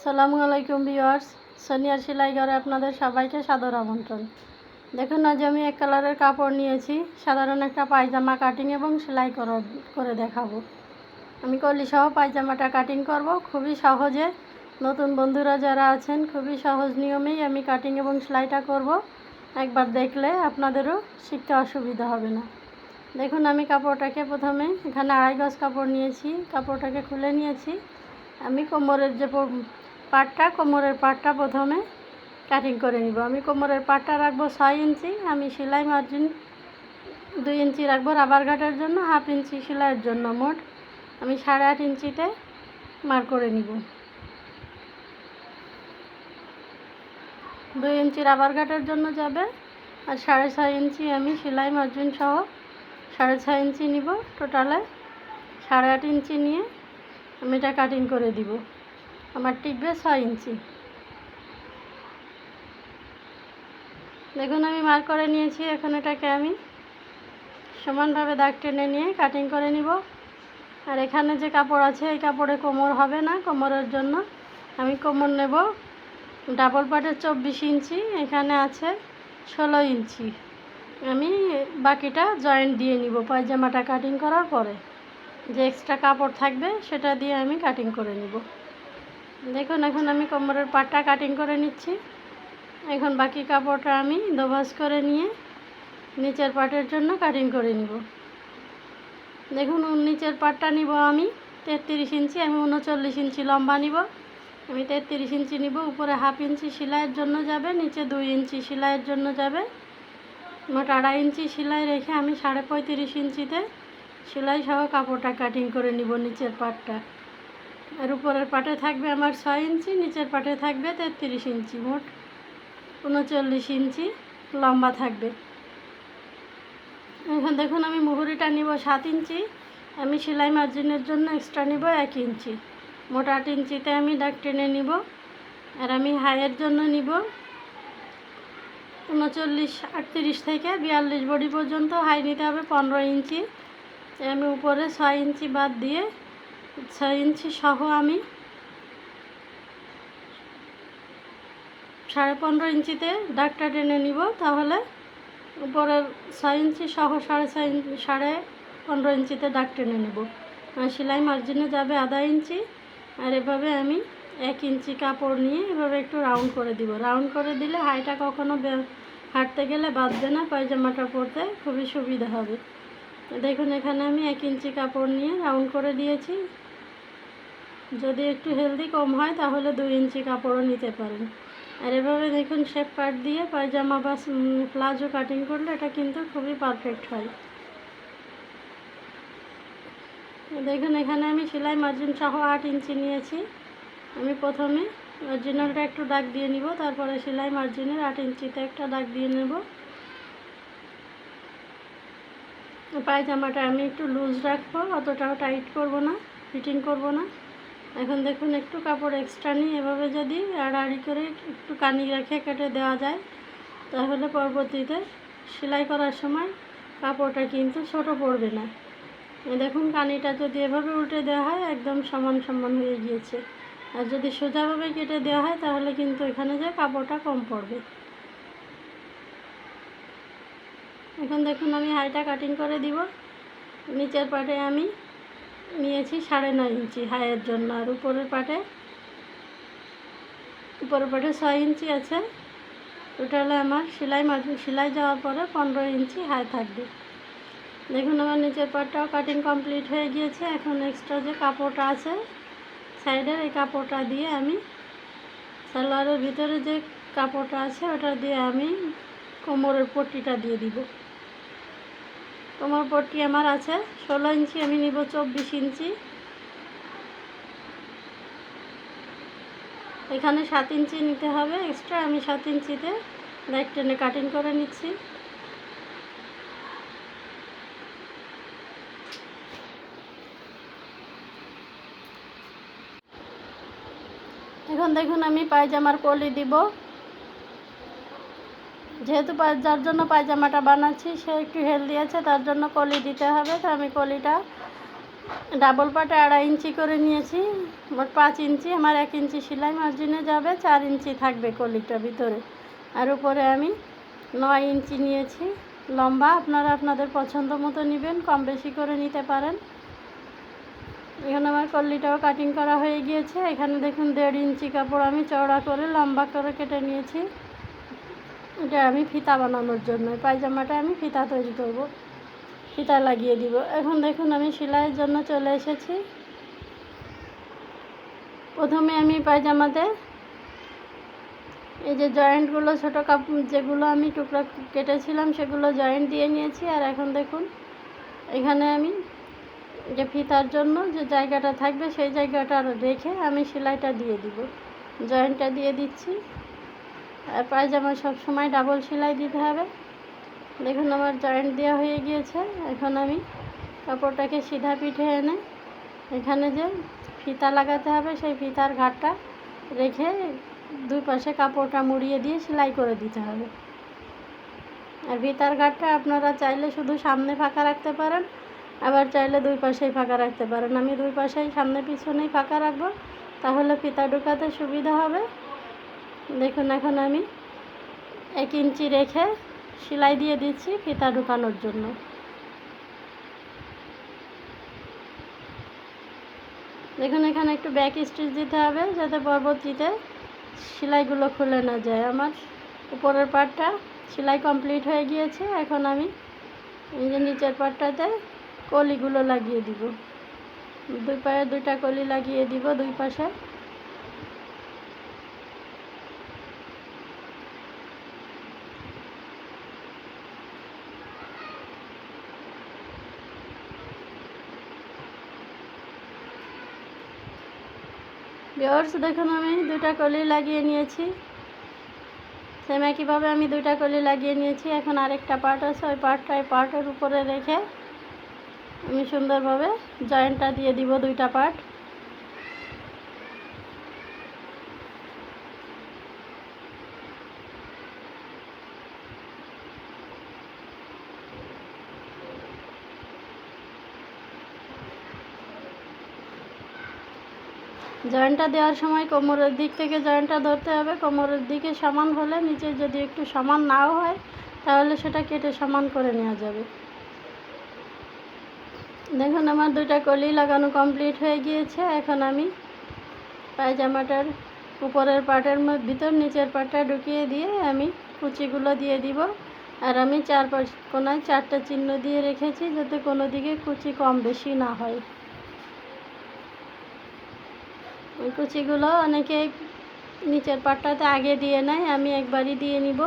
আসসালামু আলাইকুম ভিউয়ার্স, সোনিয়ার সেলাই ঘরে আপনাদের সবাইকে সাদর আমন্ত্রণ। দেখুন, আজ আমি এক কালারের কাপড় নিয়েছি, সাধারণ একটা পায়জামা কাটিং এবং সেলাই করে দেখাবো। আমি কলি সহ পায়জামাটা কাটিং করব, খুবই সহজে। নতুন বন্ধুরা যারা আছেন, খুবই সহজ নিয়মেই আমি কাটিং এবং সেলাইটা করব। একবার দেখলে আপনাদেরও শিখতে অসুবিধা হবে না। দেখুন, আমি কাপড়টাকে প্রথমে এখানে 2.5 গজ কাপড় নিয়েছি, কাপড়টাকে খুলে নিয়েছি। আমি কোমরের যে কোমরের পাটটা প্রথমে কাটিং করে নিব। আমি কোমরের পাটটা রাখবো 6 ইঞ্চি। আমি সেলাই মার্জিন 2 ইঞ্চি রাখবো রাবার ঘাটের জন্য, 1/2 ইঞ্চি সেলাইয়ের জন্য। মোট আমি 8.5 ইঞ্চিতে মার্ক করে নিব। 2 ইঞ্চি রাবার ঘাটের জন্য যাবে, আর 6.5 ইঞ্চি আমি সেলাই মার্জিন সহ 6.5 ইঞ্চি নিব। টোটালে 8.5 ইঞ্চি নিয়ে আমি এটা কাটিং করে দিব। আমার টিকবে 6 ইঞ্চি। দেখুন, আমি মার্ক করে নিয়েছি। এখন এটাকে আমি সমানভাবে দাগ টেনে নিয়ে কাটিং করে নিব। আর এখানে যে কাপড় আছে, এই কাপড়ে কোমর হবে না। কোমরের জন্য আমি কোমর নেব ডাবল পাটের 24 ইঞ্চি, এখানে আছে 16 ইঞ্চি। আমি বাকিটা জয়েন্ট দিয়ে নিব পায়জামাটা কাটিং করার পরে। যে এক্সট্রা কাপড় থাকবে সেটা দিয়ে আমি কাটিং করে নিব। দেখুন, এখন আমি কোমরের পাটটা কাটিং করে নিচ্ছি। এখন বাকি কাপড়টা আমি দোভাজ করে নিয়ে নিচের পাটের জন্য কাটিং করে নিব। দেখুন, নিচের পাটটা নিব আমি 33 ইঞ্চি। আমি 39 ইঞ্চি লম্বা নিব। আমি 33 ইঞ্চি নিব। উপরে 1/2 ইঞ্চি সেলাইয়ের জন্য যাবে, নিচে 2 ইঞ্চি সেলাইয়ের জন্য যাবে। মোট 2.5 ইঞ্চি সেলাই রেখে আমি 35.5 ইঞ্চিতে সেলাই সহ কাপড়টা কাটিং করে নিব নিচের পাটটা। আর উপরের পাটে থাকবে আমার 6 ইঞ্চি, নিচের পাটে থাকবে 33 ইঞ্চি। মোট 39 ইঞ্চি লম্বা থাকবে। এখন দেখুন, আমি মুহুরিটা নিব 7 ইঞ্চি। আমি সেলাই মার্জিনের জন্য এক্সট্রা নিব 1 ইঞ্চি। মোট 8 ইঞ্চিতে আমি দাগ টেনে নিব। আর আমি হাইয়ের জন্য নিব 39, 38 থেকে 42 বডি পর্যন্ত হাই নিতে হবে 15 ইঞ্চি। আমি উপরে 6 ইঞ্চি বাদ দিয়ে 6 ইঞ্চি সহ আমি 15.5 ইঞ্চিতে দাগটা টেনে নিব। তাহলে উপরের 6 ইঞ্চি সহ 15.5 ইঞ্চিতে দাগ টেনে নেব। আর সেলাই মার্জিনে যাবে 1/2 ইঞ্চি। আর এভাবে আমি 1 ইঞ্চি কাপড় নিয়ে এভাবে একটু রাউন্ড করে দিব। রাউন্ড করে দিলে হাইটা কখনো হাঁটতে গেলে বাঁধবে না, পায়জামাটা পরতে খুবই সুবিধা হবে। দেখুন, এখানে আমি 1 ইঞ্চি কাপড় নিয়ে রাউন্ড করে দিয়েছি। যদি একটু হেলদি কম হয় তাহলে 2 ইঞ্চি কাপড়ও নিতে পারেন। আর এভাবে দেখুন, শেপ কাট দিয়ে পায়জামা বা প্লাজো কাটিং করলে এটা কিন্তু খুবই পারফেক্ট হয়। দেখুন, এখানে আমি সেলাই মার্জিন সহ 8 ইঞ্চি নিয়েছি। আমি প্রথমে অরিজিনালটা একটু দাগ দিয়ে নিব, তারপরে সেলাই মার্জিনের 8 ইঞ্চিতে একটা দাগ দিয়ে নেব। পায়জামাটা আমি একটু লুজ রাখবো, অতটাও টাইট করব না, ফিটিং করব না। এখন দেখুন, একটু কাপড় এক্সট্রা নিয়ে এভাবে যদি আড়াআড়ি করে একটু কানি রেখে কেটে দেওয়া যায়, তাহলে পরবর্তীতে সেলাই করার সময় কাপড়টা কিন্তু ছোট পড়বে না। দেখুন, কানিটা যদি এভাবে উল্টে দেওয়া হয় একদম সমান সমান হয়ে গিয়েছে। আর যদি সোজাভাবে কেটে দেওয়া হয় তাহলে কিন্তু এখানে যে কাপড়টা কম পড়বে। এখন দেখুন, আমি হাইটা কাটিং করে দিব। নিচের পাটে আমি নিয়েছি 9.5 ইঞ্চি হাইয়ের জন্য, আর উপরের পাটে 6 ইঞ্চি আছে। টোটালে আমার সেলাই যাওয়ার পরে 15 ইঞ্চি হাই থাকবে। দেখুন, আমার নিচের পাটটাও কাটিং কমপ্লিট হয়ে গিয়েছে। এখন এক্সট্রা যে কাপড়টা আছে সাইডের, এই কাপড়টা দিয়ে আমি সালোয়ারের ভিতরে যে কাপড়টা আছে ওটা দিয়ে আমি কোমরের পট্টিটা দিয়ে দিব। কোমর পট্টি আমার আছে 16 ইঞ্চি, আমি নিব 24 ইঞ্চি। এখানে 7 ইঞ্চি নিতে হবে এক্সট্রা। আমি 7 ইঞ্চিতে দাগ টেনে কাটিং করে নিচ্ছি। এখন দেখুন, আমি পায়জামার কলি দিব। যেহেতু যার জন্য পায়জামাটা বানাচ্ছি সে একটু হেলদি আছে, তার জন্য কলি দিতে হবে। তো আমি কলিটা ডাবল পাটে 2.5 ইঞ্চি করে নিয়েছি, মোট 5 ইঞ্চি। আমার 1 ইঞ্চি সেলাই মার্জিনে যাবে, 4 ইঞ্চি থাকবে কলিটা ভিতরে। আর উপরে আমি 9 ইঞ্চি নিয়েছি লম্বা। আপনারা আপনাদের পছন্দ মতো নেবেন, কম বেশি করে নিতে পারেন। এখানে আমার কলিটাও কাটিং করা হয়ে গিয়েছে। এখানে দেখুন 1.5 ইঞ্চি কাপড় আমি চওড়া করে লম্বা করে কেটে নিয়েছি। এটা আমি ফিতা বানানোর জন্য, পায়জামাটা আমি ফিতা তৈরি করব, ফিতা লাগিয়ে দিব। এখন দেখুন আমি সেলাইয়ের জন্য চলে এসেছি। প্রথমে আমি পায়জামাতে এই যে জয়েন্টগুলো, ছোটো কাপড় যেগুলো আমি টুকরা কেটেছিলাম সেগুলো জয়েন্ট দিয়ে নিয়েছি। আর এখন দেখুন এখানে আমি যে ফিতার জন্য যে জায়গাটা থাকবে সেই জায়গাটা রেখে আমি সেলাইটা দিয়ে দিব, জয়েন্টটা দিয়ে দিচ্ছি। আর পায়জামা সবসময় ডাবল সেলাই দিতে হবে। দেখুন আমার জয়েন্ট দেওয়া হয়ে গিয়েছে। এখন আমি কাপড়টাকে সিধা পিঠে এনে এখানে যে ফিতা লাগাতে হবে সেই ফিতার ঘাটটা রেখে দুই পাশে কাপড়টা মুড়িয়ে দিয়ে সেলাই করে দিতে হবে। আর ফিতার ঘাটটা আপনারা চাইলে শুধু সামনে ফাঁকা রাখতে পারেন, আবার চাইলে দুই পাশেই ফাঁকা রাখতে পারেন। আমি দুই পাশেই সামনে পিছনেই ফাঁকা রাখবো, তাহলে ফিতা ঢোকাতে সুবিধা হবে। দেখুন এখন আমি 1 ইঞ্চি রেখে সেলাই দিয়ে দিচ্ছি ফিতা ঢোকানোর জন্য। দেখুন এখানে একটু ব্যাক স্টিচ দিতে হবে যাতে পরবর্তীতে সেলাইগুলো খুলে না যায়। আমার উপরের পার্টটা সেলাই কমপ্লিট হয়ে গিয়েছে। এখন আমি এই যে নিচের পার্টটাতে কলিগুলো লাগিয়ে দিব, দুই পায়ে 2টা কলি লাগিয়ে দিব দুই পাশে। ভিউয়ার্স দেখুন আমি 2টা কলি লাগিয়ে নিয়েছি, সেম একইভাবে আমি 2টা কলি লাগিয়ে নিয়েছি। এখন আরেকটা পার্ট আছে, ওই পার্টের উপরে রেখে আমি সুন্দরভাবে জয়েন্টটা দিয়ে দিব 2টা পার্ট। জয়েন্টটা দেওয়ার সময় কোমরের দিক থেকে জয়েন্টটা ধরতে হবে। কোমরের দিকে সমান হলে, নিচে যদি একটু সমান নাও হয় তাহলে সেটা কেটে সমান করে নেওয়া যাবে। দেখুন আমার 2টা কলি লাগানো কমপ্লিট হয়ে গিয়েছে। এখন আমি পায়জামাটার উপরের পার্টের ভিতর নিচের পার্টটা ঢুকিয়ে দিয়ে আমি কুচিগুলো দিয়ে দিব। আর আমি 4 কোণায় 4টা চিহ্ন দিয়ে রেখেছি যাতে কোনো দিকে কুচি কম বেশি না হয়। ওই কুচিগুলো অনেকে নিচের পাটটাতে আগে দিয়ে নেয়, আমি একবারই দিয়ে নিব।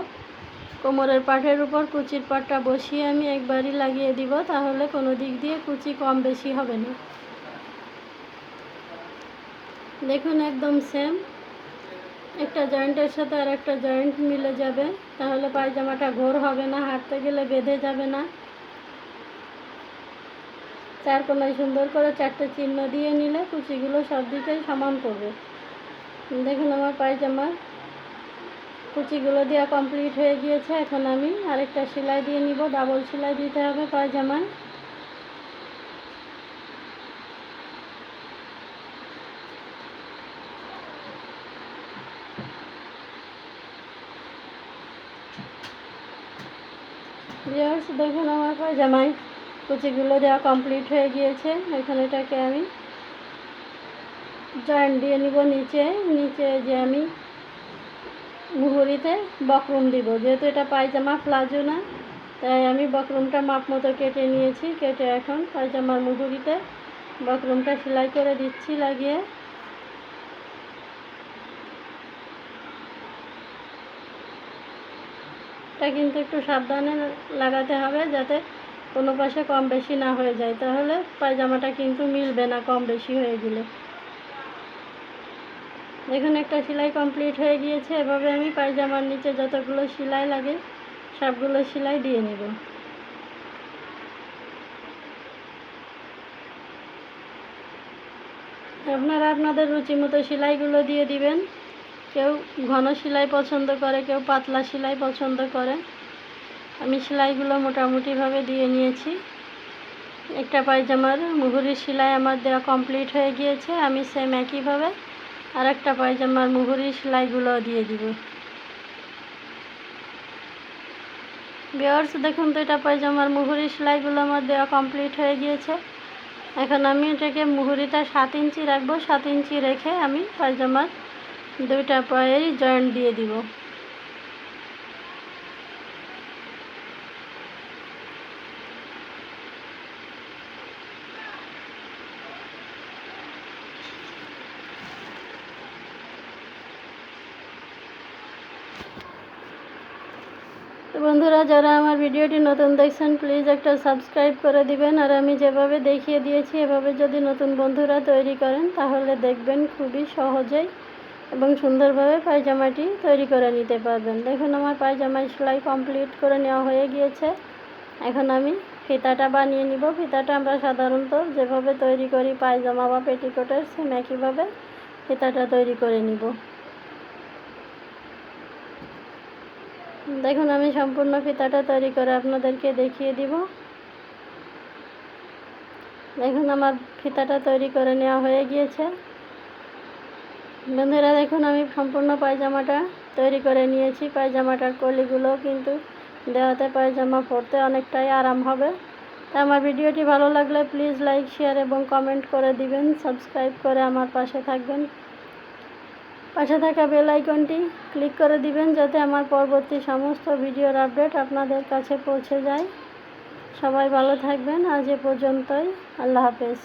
কোমরের পাটের উপর কুচির পাটটা বসিয়ে আমি একবারই লাগিয়ে দিব, তাহলে কোনো দিক দিয়ে কুচি কম বেশি হবে না। দেখুন একদম সেম, একটা জয়েন্টের সাথে আর একটা জয়েন্ট মিলে যাবে, তাহলে পায়জামাটা ঘোর হবে না, হাঁটতে গেলে বেঁধে যাবে না। 4 কোণায় সুন্দর করে 4টে চিহ্ন দিয়ে নিলে কুচিগুলো সব দিকেই সমান পড়বে। দেখুন আমার পায়জামার কুচিগুলো দেওয়া কমপ্লিট হয়ে গিয়েছে। এখন আমি আরেকটা সেলাই দিয়ে নিব, ডাবল সেলাই দিতে হবে পায়জামায়। ভিউয়ার্স দেখুন আমার পায়জামায় কুচিগুলো দেওয়া কমপ্লিট হয়ে গিয়েছে। এখন এটাকে আমি জয়েন্ট দিয়ে নিব নিচে যে আমি মুহুরিতে বক্রম দিব। যেহেতু এটা পায়জামা প্লাজো না, তাই আমি বক্রমটা মাপ মতো কেটে নিয়েছি। কেটে এখন পায়জামার মুহুরিতে বক্রমটা সেলাই করে দিচ্ছি লাগিয়ে। এটা কিন্তু একটু সাবধানে লাগাতে হবে যাতে কোনো পাশে কম বেশি না হয়ে যায়, তাহলে পায়জামাটা কিন্তু মিলবে না কম বেশি হয়ে গেলে। দেখুন একটা সেলাই কমপ্লিট হয়ে গিয়েছে। এভাবে আমি পায়জামার নিচে যতগুলো সেলাই লাগে সবগুলো সেলাই দিয়ে নেব। আপনারা আপনাদের রুচি মতো সেলাইগুলো দিয়ে দিবেন। কেউ ঘন সেলাই পছন্দ করে, কেউ পাতলা সেলাই পছন্দ করে। আমি সেলাইগুলো মোটামুটিভাবে দিয়ে নিয়েছি। একটা পায়জামার মুহুরির সেলাই আমার দেওয়া কমপ্লিট হয়ে গিয়েছে। আমি সেম একইভাবে আর একটা পায়জামার মুহুরির সেলাইগুলো দিয়ে দিব। ভিউয়ার্স দেখুন তো, এটা পায়জামার মুহুরির সেলাইগুলো আমার দেওয়া কমপ্লিট হয়ে গিয়েছে। এখন আমি এটাকে মুহুরিটা 7 ইঞ্চি রাখবো। 7 ইঞ্চি রেখে আমি পায়জামার দুইটা পায়েরই জয়েন্ট দিয়ে দিব। তো বন্ধুরা, যারা আমার ভিডিওটি নতুন দেখছেন প্লিজ একটা সাবস্ক্রাইব করে দিবেন। আর আমি যেভাবে দেখিয়ে দিয়েছি এভাবে যদি নতুন বন্ধুরা তৈরি করেন তাহলে দেখবেন খুবই সহজেই এবং সুন্দরভাবে পায়জামাটি তৈরি করে নিতে পারবেন। দেখুন আমার পায়জামার সেলাই কমপ্লিট করে নেওয়া হয়ে গিয়েছে। এখন আমি ফিতাটা বানিয়ে নিব। ফিতাটা আমরা সাধারণত যেভাবে তৈরি করি পায়জামা বা পেটিকোটের সেম একইভাবে ফিতাটা তৈরি করে নিব। দেখুন আমি সম্পূর্ণ ফিতাটা তৈরি করে আপনাদেরকে দেখিয়ে দিব। দেখুন আমার ফিতাটা তৈরি করে নেওয়া হয়ে গিয়েছে। বন্ধুরা দেখুন আমি সম্পূর্ণ পায়জামাটা তৈরি করে নিয়েছি। পায়জামাটার কলিগুলো কিন্তু দেওয়াতে পায়জামা পরতে অনেকটাই আরাম হবে। তা আমার ভিডিওটি ভালো লাগলে প্লিজ লাইক, শেয়ার এবং কমেন্ট করে দিবেন। সাবস্ক্রাইব করে আমার পাশে থাকবেন। পাশে থাকা বেল আইকনটি ক্লিক করে দিবেন যাতে আমার পরবর্তী সমস্ত ভিডিওর আপডেট আপনাদের কাছে পৌঁছে যায়। সবাই ভালো থাকবেন। আজ এ পর্যন্তই। আল্লাহ হাফেজ।